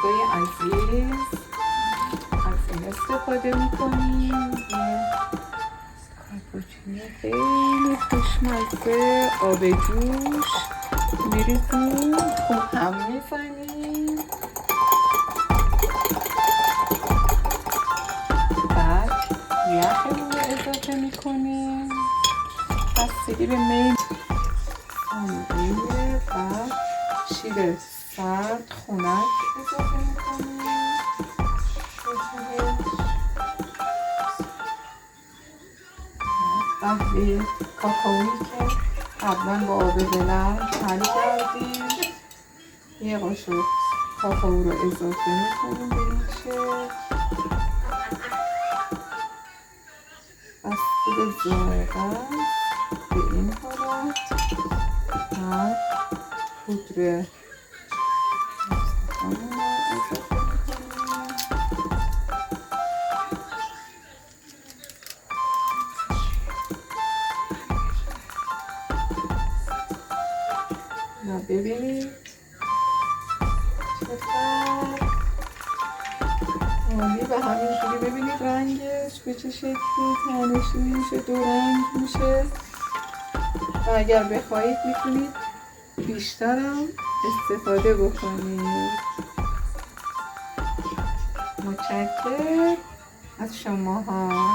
دوستای عزیز از این استفاده میکنیم. کاپوچینو خیلی خوشمزه، آب جوش میریزیم، خوب هم میزنیم، بعد یخمون رو اضافه میکنیم، بستگی به میل میره، بعد شیر سرد خنک اضافه میکنیم قهوه کاکائویی که قبلا با آب ولرم حل کردیم، یه قاشق کاکائو رو اضافه میکنیم به این شکل. بسته به ذائقه به این حالت. بعد پودر استخوان رو اضافه میکنیم. ببینید چقدر عالی و همینجوری ببینید رنگش به چه شکلی تنشی میشه، دو رنگ میشه و اگر بخواهید میتونید بیشترم استفاده بکنید. متشکرم از شماها.